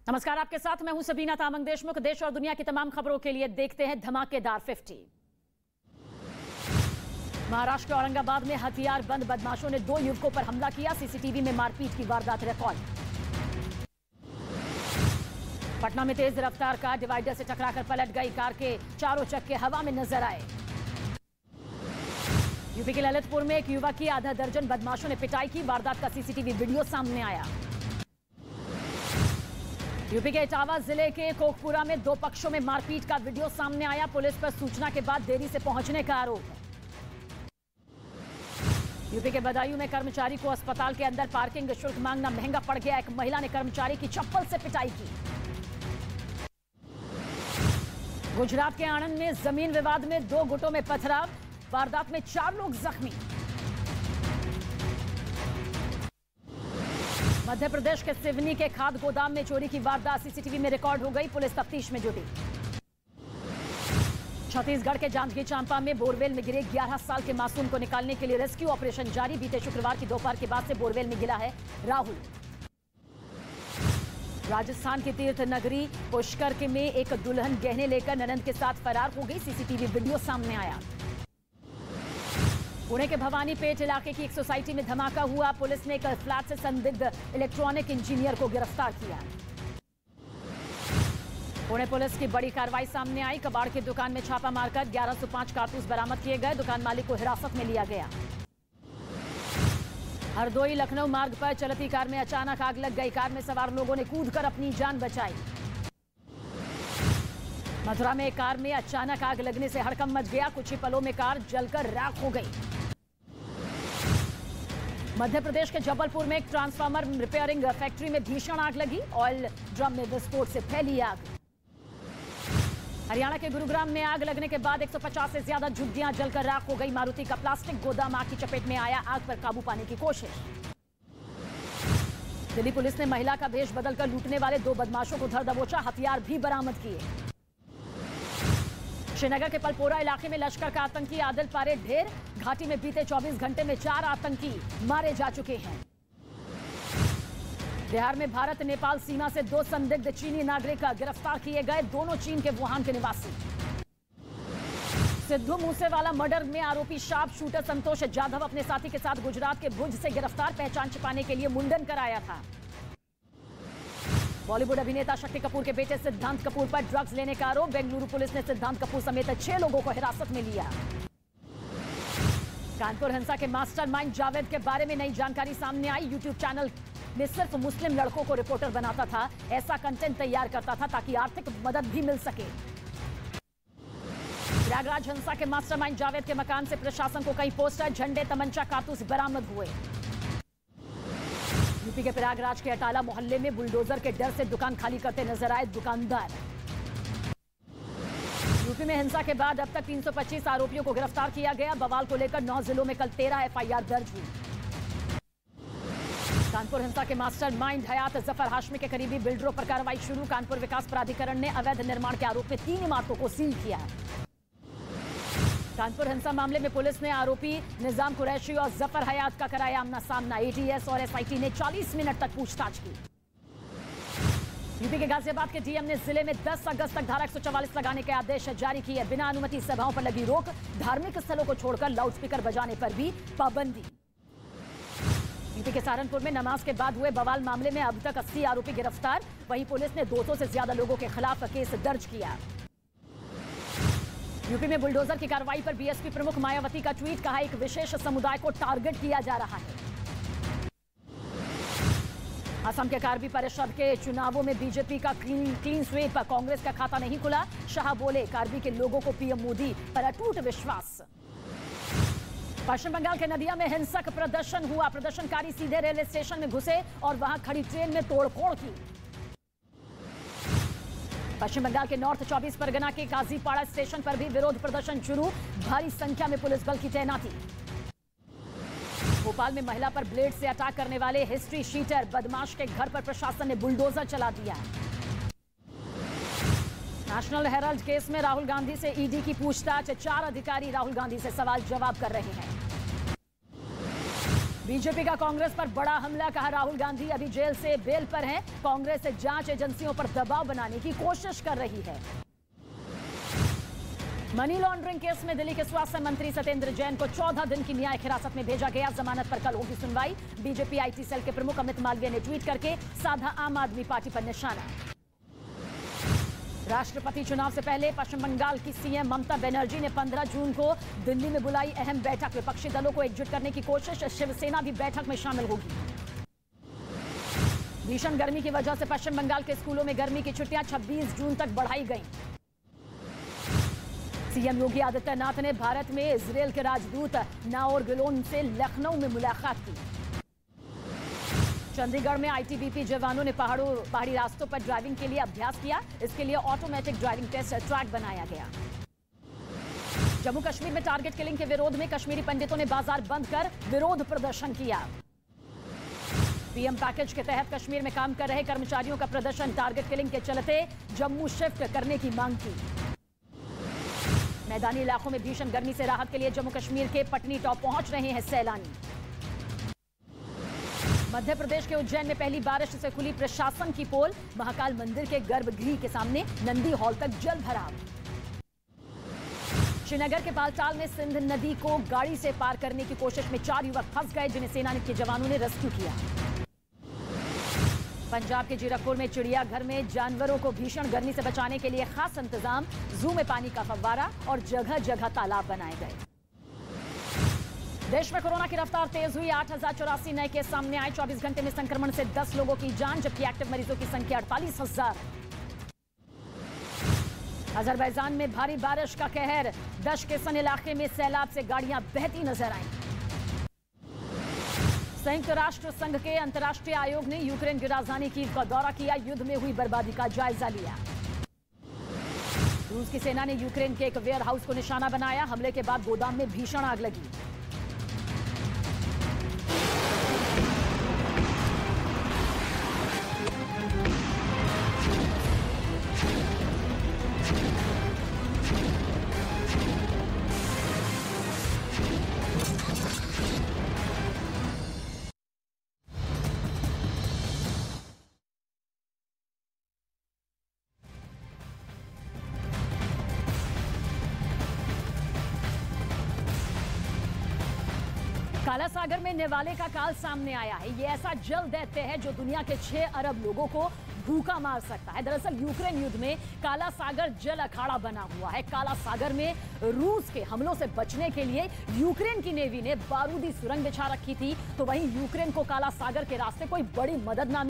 नमस्कार, आपके साथ मैं हूं सबीना तामंग देशमुख। देश और दुनिया की तमाम खबरों के लिए देखते हैं धमाकेदार 50। महाराष्ट्र के औरंगाबाद में हथियार बंद बदमाशों ने 2 युवकों पर हमला किया। सीसीटीवी में मारपीट की वारदात रिकॉर्ड। पटना में तेज रफ्तार कार डिवाइडर से टकराकर पलट गई। कार के चारों चक्के हवा में नजर आए। यूपी के ललितपुर में एक युवक की आधा दर्जन बदमाशों ने पिटाई की। वारदात का सीसीटीवी वीडियो सामने आया। यूपी के इटावा जिले के कोकपुरा में 2 पक्षों में मारपीट का वीडियो सामने आया। पुलिस पर सूचना के बाद देरी से पहुंचने का आरोप। यूपी के बदायूं में कर्मचारी को अस्पताल के अंदर पार्किंग शुल्क मांगना महंगा पड़ गया। एक महिला ने कर्मचारी की चप्पल से पिटाई की। गुजरात के आणंद में जमीन विवाद में 2 गुटों में पथराव। वारदात में 4 लोग जख्मी। मध्य प्रदेश के सिवनी के खाद गोदाम में चोरी की वारदात सीसीटीवी में रिकॉर्ड हो गई। पुलिस तफ्तीश में जुटी। छत्तीसगढ़ के जांजगीर चांपा में बोरवेल में गिरे 11 साल के मासूम को निकालने के लिए रेस्क्यू ऑपरेशन जारी। बीते शुक्रवार की दोपहर के बाद से बोरवेल में गिरा है राहुल। राजस्थान की तीर्थ नगरी पुष्कर में एक दुल्हन गहने लेकर ननंद के साथ फरार हो गई। सीसीटीवी वीडियो सामने आया। पुणे के भवानीपेट इलाके की एक सोसाइटी में धमाका हुआ। पुलिस ने एक फ्लैट से संदिग्ध इलेक्ट्रॉनिक इंजीनियर को गिरफ्तार किया। पुणे पुलिस की बड़ी कार्रवाई सामने आई। कबाड़ की दुकान में छापा मारकर 1105 कारतूस बरामद किए गए। दुकान मालिक को हिरासत में लिया गया। हरदोई लखनऊ मार्ग पर चलती कार में अचानक आग लग गई। कार में सवार लोगों ने कूदकर अपनी जान बचाई। मथुरा में एक कार में अचानक आग लगने से हड़कंप मच गया। कुछ ही पलों में कार जलकर राख हो गई। मध्य प्रदेश के जबलपुर में एक ट्रांसफार्मर रिपेयरिंग फैक्ट्री में भीषण आग लगी। ऑयल ड्रम में विस्फोट से फैली आग। हरियाणा के गुरुग्राम में आग लगने के बाद 150 से ज्यादा झुग्गियां जलकर राख हो गई। मारुति का प्लास्टिक गोदाम आग की चपेट में आया। आग पर काबू पाने की कोशिश। दिल्ली पुलिस ने महिला का भेष बदलकर लूटने वाले 2 बदमाशों को धर दबोचा। हथियार भी बरामद किए। श्रीनगर के पलपोरा इलाके में लश्कर का आतंकी आदिल पारे ढेर। घाटी में बीते 24 घंटे में 4 आतंकी मारे जा चुके हैं। बिहार में भारत नेपाल सीमा से 2 संदिग्ध चीनी नागरिक गिरफ्तार किए गए। दोनों चीन के वुहान के निवासी। सिद्धू मूसेवाला मर्डर में आरोपी शार्प शूटर संतोष जाधव अपने साथी के साथ गुजरात के भुज से गिरफ्तार। पहचान छिपाने के लिए मुंडन कराया था। बॉलीवुड अभिनेता शक्ति कपूर के बेटे सिद्धांत कपूर पर ड्रग्स लेने का आरोप। बेंगलुरु पुलिस ने सिद्धांत कपूर समेत 6 लोगों को हिरासत में लिया। कानपुर हिंसा के मास्टरमाइंड जावेद के बारे में नई जानकारी सामने आई। यूट्यूब चैनल में सिर्फ मुस्लिम लड़कों को रिपोर्टर बनाता था। ऐसा कंटेंट तैयार करता था ताकि आर्थिक मदद भी मिल सके। प्रयागराज हिंसा के मास्टरमाइंड जावेद के मकान से प्रशासन को कई पोस्टर, झंडे, तमंचा, कारतूस बरामद हुए। यूपी के प्रयागराज के अटाला मोहल्ले में बुलडोजर के डर से दुकान खाली करते नजर आए दुकानदार। यूपी में हिंसा के बाद अब तक 325 आरोपियों को गिरफ्तार किया गया। बवाल को लेकर 9 जिलों में कल 13 एफआईआर दर्ज हुई। कानपुर हिंसा के मास्टरमाइंड हयात जफर हाशमी के करीबी बिल्डरों पर कार्रवाई शुरू। कानपुर विकास प्राधिकरण ने अवैध निर्माण के आरोप में 3 इमारतों को सील किया। कानपुर हिंसा मामले में पुलिस ने आरोपी निजाम कुरैशी और जफर हयात का कराया आमना सामना। एटीएस और एसआईटी ने 40 मिनट तक पूछताछ की। यूपी के गाजियाबाद के डीएम ने जिले में 10 अगस्त तक धारा 144 लगाने के आदेश जारी किए। बिना अनुमति सभाओं पर लगी रोक। धार्मिक स्थलों को छोड़कर लाउडस्पीकर बजाने पर भी पाबंदी। यूपी के सहारनपुर में नमाज के बाद हुए बवाल मामले में अब तक 80 आरोपी गिरफ्तार। वहीं पुलिस ने 200 से ज्यादा लोगों के खिलाफ केस दर्ज किया। यूपी में बुलडोजर की कार्रवाई पर बीएसपी प्रमुख मायावती का ट्वीट। कहा, एक विशेष समुदाय को टारगेट किया जा रहा है। असम के कार्बी परिषद के चुनावों में बीजेपी का क्लीन स्वीप। कांग्रेस का खाता नहीं खुला। शाह बोले, कार्बी के लोगों को पीएम मोदी पर अटूट विश्वास। पश्चिम बंगाल के नदिया में हिंसक प्रदर्शन हुआ। प्रदर्शनकारी सीधे रेलवे स्टेशन में घुसे और वहां खड़ी ट्रेन में तोड़फोड़ की। पश्चिम बंगाल के नॉर्थ 24 परगना के काजीपाड़ा स्टेशन पर भी विरोध प्रदर्शन शुरू। भारी संख्या में पुलिस बल की तैनाती। भोपाल में महिला पर ब्लेड से अटैक करने वाले हिस्ट्री शीटर बदमाश के घर पर प्रशासन ने बुलडोजर चला दिया। नेशनल हेराल्ड केस में राहुल गांधी से ईडी की पूछताछ। 4 अधिकारी राहुल गांधी से सवाल जवाब कर रहे हैं। बीजेपी का कांग्रेस पर बड़ा हमला, कहा राहुल गांधी अभी जेल से बेल पर हैं। कांग्रेस से जांच एजेंसियों पर दबाव बनाने की कोशिश कर रही है। मनी लॉन्ड्रिंग केस में दिल्ली के स्वास्थ्य मंत्री सत्येंद्र जैन को 14 दिन की न्यायिक हिरासत में भेजा गया। जमानत पर कल होगी सुनवाई। बीजेपी आईटी सेल के प्रमुख अमित मालवीय ने ट्वीट करके साधा आम आदमी पार्टी पर निशाना। राष्ट्रपति चुनाव से पहले पश्चिम बंगाल की सीएम ममता बनर्जी ने 15 जून को दिल्ली में बुलाई अहम बैठक। विपक्षी दलों को एकजुट करने की कोशिश, शिवसेना भी बैठक में शामिल होगी। भीषण गर्मी की वजह से पश्चिम बंगाल के स्कूलों में गर्मी की छुट्टियां 26 जून तक बढ़ाई गईं। सीएम योगी आदित्यनाथ ने भारत में इजरायल के राजदूत नाओर गिलोन से लखनऊ में मुलाकात की। चंडीगढ़ में आईटीबीपी जवानों ने पहाड़ी रास्तों पर ड्राइविंग के लिए अभ्यास किया। इसके लिए ऑटोमेटिक ड्राइविंग टेस्ट ट्रैक बनाया गया। जम्मू कश्मीर में टारगेट किलिंग के विरोध में कश्मीरी पंडितों ने बाजार बंद कर विरोध प्रदर्शन किया। पीएम पैकेज के तहत कश्मीर में काम कर रहे कर्मचारियों का प्रदर्शन, टारगेट किलिंग के चलते जम्मू शिफ्ट करने की मांग की। मैदानी इलाकों में भीषण गर्मी से राहत के लिए जम्मू कश्मीर के पटनी टॉप पहुंच रहे हैं सैलानी। मध्य प्रदेश के उज्जैन में पहली बारिश से खुली प्रशासन की पोल। महाकाल मंदिर के गर्भगृह के सामने नंदी हॉल तक जल भराव। श्रीनगर के बालटाल में सिंध नदी को गाड़ी से पार करने की कोशिश में 4 युवक फंस गए, जिन्हें सेना के जवानों ने रेस्क्यू किया। पंजाब के जीरकपुर में चिड़ियाघर में जानवरों को भीषण गर्मी से बचाने के लिए खास इंतजाम। जू में पानी का फव्वारा और जगह जगह तालाब बनाए गए। देश में कोरोना की रफ्तार तेज हुई। 8,084 नए केस सामने आए। 24 घंटे में संक्रमण से 10 लोगों की जान, जबकि एक्टिव मरीजों की संख्या 48,000। अजरबैजान में भारी बारिश का कहर। दशकेसन इलाके में सैलाब से गाड़ियां बहती नजर आईं। संयुक्त राष्ट्र संघ के अंतर्राष्ट्रीय आयोग ने यूक्रेन की राजधानी कीव का दौरा किया। युद्ध में हुई बर्बादी का जायजा लिया। रूस की सेना ने यूक्रेन के एक वेयर हाउस को निशाना बनाया। हमले के बाद गोदाम में भीषण आग लगी। काला सागर में निवाले का काल सामने आया है। ये ऐसा जल दैत्य है जो दुनिया के 6 अरब लोगों को भूखा मार सकता है। दरअसल यूक्रेन युद्ध में काला सागर जल अखाड़ा बना हुआ है। काला सागर में रूस के हमलों से बचने के लिए यूक्रेन की नेवी ने बारूदी सुरंग बिछा रखी थी, तो वहीं यूक्रेन को काला सागर के रास्ते कोई बड़ी मदद ना